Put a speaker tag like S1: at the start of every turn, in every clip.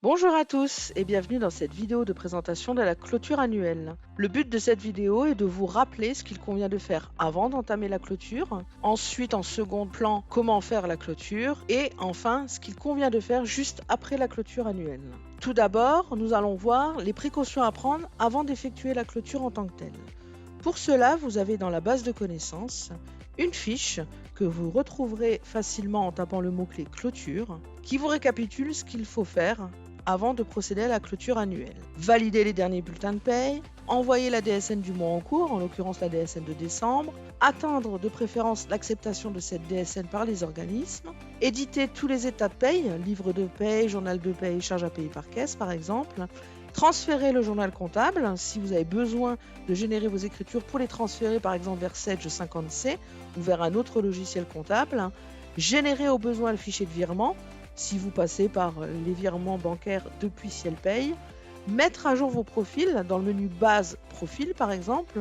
S1: Bonjour à tous et bienvenue dans cette vidéo de présentation de la clôture annuelle. Le but de cette vidéo est de vous rappeler ce qu'il convient de faire avant d'entamer la clôture, ensuite en second plan comment faire la clôture et enfin ce qu'il convient de faire juste après la clôture annuelle. Tout d'abord, nous allons voir les précautions à prendre avant d'effectuer la clôture en tant que telle. Pour cela, vous avez dans la base de connaissances une fiche que vous retrouverez facilement en tapant le mot-clé clôture qui vous récapitule ce qu'il faut faire avant de procéder à la clôture annuelle. Valider les derniers bulletins de paye, envoyer la DSN du mois en cours, en l'occurrence la DSN de décembre, attendre de préférence l'acceptation de cette DSN par les organismes, éditer tous les états de paye, livre de paye, journal de paye, charge à payer par caisse par exemple, transférer le journal comptable, si vous avez besoin de générer vos écritures pour les transférer par exemple vers Sage 50C ou vers un autre logiciel comptable, générer au besoin le fichier de virement, si vous passez par les virements bancaires depuis Cielpay, mettre à jour vos profils dans le menu base profil par exemple,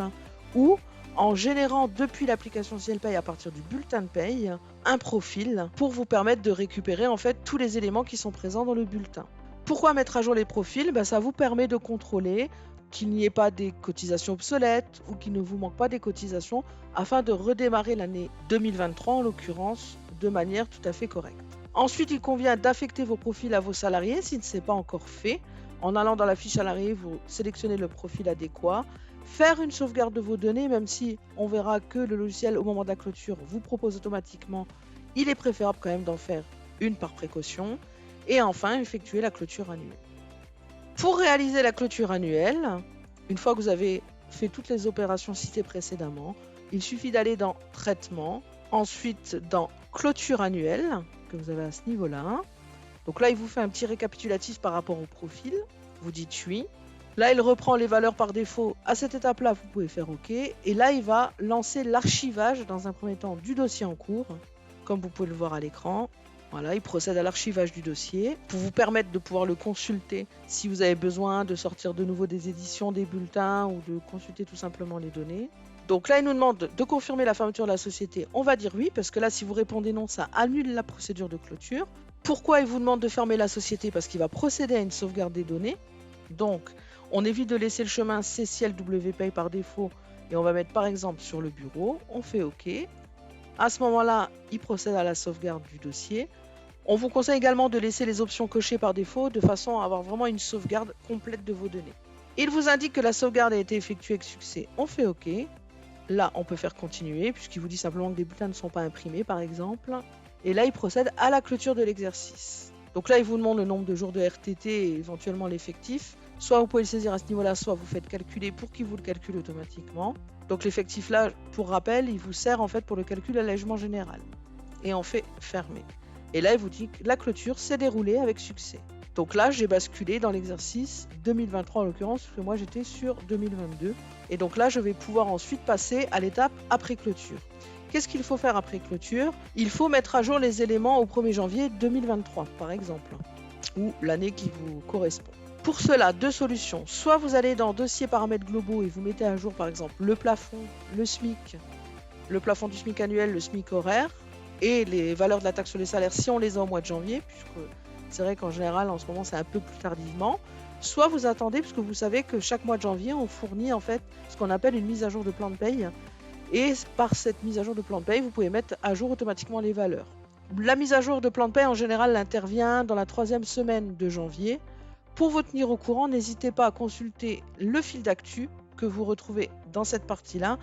S1: ou en générant depuis l'application Cielpay à partir du bulletin de paye, un profil pour vous permettre de récupérer en fait tous les éléments qui sont présents dans le bulletin. Pourquoi mettre à jour les profils? Ça vous permet de contrôler qu'il n'y ait pas des cotisations obsolètes ou qu'il ne vous manque pas des cotisations afin de redémarrer l'année 2023 en l'occurrence de manière tout à fait correcte. Ensuite, il convient d'affecter vos profils à vos salariés si ce n'est pas encore fait. En allant dans la fiche salarié, vous sélectionnez le profil adéquat. Faire une sauvegarde de vos données, même si on verra que le logiciel au moment de la clôture vous propose automatiquement, il est préférable quand même d'en faire une par précaution. Et enfin, effectuer la clôture annuelle. Pour réaliser la clôture annuelle, une fois que vous avez fait toutes les opérations citées précédemment, il suffit d'aller dans Traitement, ensuite dans Clôture annuelle, que vous avez à ce niveau-là. Donc là, il vous fait un petit récapitulatif par rapport au profil. Vous dites oui. Là, il reprend les valeurs par défaut. À cette étape-là, vous pouvez faire OK. Et là, il va lancer l'archivage dans un premier temps du dossier en cours, comme vous pouvez le voir à l'écran. Voilà, il procède à l'archivage du dossier pour vous permettre de pouvoir le consulter si vous avez besoin de sortir de nouveau des éditions, des bulletins ou de consulter tout simplement les données. Donc là, il nous demande de confirmer la fermeture de la société. On va dire oui, parce que là, si vous répondez non, ça annule la procédure de clôture. Pourquoi il vous demande de fermer la société? Parce qu'il va procéder à une sauvegarde des données. Donc, on évite de laisser le chemin CCL WPay par défaut et on va mettre par exemple sur le bureau. On fait OK. À ce moment-là, il procède à la sauvegarde du dossier. On vous conseille également de laisser les options cochées par défaut de façon à avoir vraiment une sauvegarde complète de vos données. Il vous indique que la sauvegarde a été effectuée avec succès. On fait OK. Là, on peut faire continuer puisqu'il vous dit simplement que des bulletins ne sont pas imprimés par exemple. Et là, il procède à la clôture de l'exercice. Donc là, il vous demande le nombre de jours de RTT et éventuellement l'effectif. Soit vous pouvez le saisir à ce niveau-là, soit vous faites calculer pour qu'il vous le calcule automatiquement. Donc l'effectif là, pour rappel, il vous sert en fait pour le calcul allègement général. Et on fait fermer. Et là, il vous dit que la clôture s'est déroulée avec succès. Donc là, j'ai basculé dans l'exercice 2023 en l'occurrence, parce que moi j'étais sur 2022. Et donc là, je vais pouvoir ensuite passer à l'étape après clôture. Qu'est-ce qu'il faut faire après clôture? Il faut mettre à jour les éléments au 1er janvier 2023, par exemple, ou l'année qui vous correspond. Pour cela, deux solutions. Soit vous allez dans Dossier paramètres globaux et vous mettez à jour, par exemple, le plafond, le SMIC, le plafond du SMIC annuel, le SMIC horaire, et les valeurs de la taxe sur les salaires si on les a au mois de janvier, puisque c'est vrai qu'en général, en ce moment, c'est un peu plus tardivement. Soit vous attendez, puisque vous savez que chaque mois de janvier, on fournit en fait ce qu'on appelle une mise à jour de plan de paye. Et par cette mise à jour de plan de paye, vous pouvez mettre à jour automatiquement les valeurs. La mise à jour de plan de paye, en général, elle intervient dans la 3e semaine de janvier. Pour vous tenir au courant, n'hésitez pas à consulter le fil d'actu que vous retrouvez dans cette partie-là.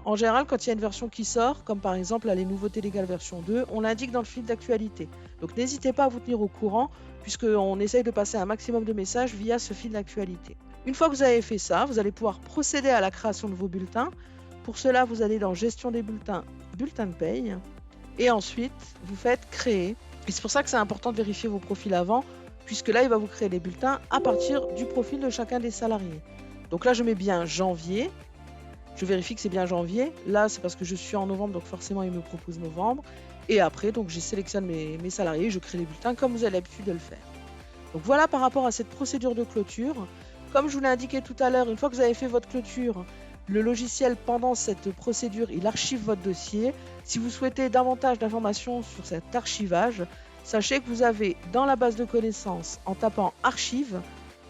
S1: En général, quand il y a une version qui sort, comme par exemple les nouveautés légales version 2, on l'indique dans le fil d'actualité. Donc n'hésitez pas à vous tenir au courant, puisqu'on essaye de passer un maximum de messages via ce fil d'actualité. Une fois que vous avez fait ça, vous allez pouvoir procéder à la création de vos bulletins. Pour cela, vous allez dans Gestion des bulletins, Bulletin de paye, et ensuite, vous faites Créer. Et c'est pour ça que c'est important de vérifier vos profils avant, puisque là, il va vous créer les bulletins à partir du profil de chacun des salariés. Donc là, je mets bien janvier. Je vérifie que c'est bien janvier. Là, c'est parce que je suis en novembre, donc forcément, il me propose novembre. Et après, donc, je sélectionne mes salariés, je crée les bulletins comme vous avez l'habitude de le faire. Donc voilà par rapport à cette procédure de clôture. Comme je vous l'ai indiqué tout à l'heure, une fois que vous avez fait votre clôture, le logiciel, pendant cette procédure, il archive votre dossier. Si vous souhaitez davantage d'informations sur cet archivage, Sachez que vous avez dans la base de connaissances, en tapant archives,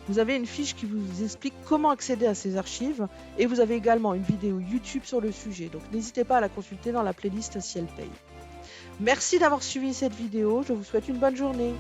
S1: vous avez une fiche qui vous explique comment accéder à ces archives et vous avez également une vidéo YouTube sur le sujet. Donc n'hésitez pas à la consulter dans la playlist si elle paye. Merci d'avoir suivi cette vidéo, je vous souhaite une bonne journée.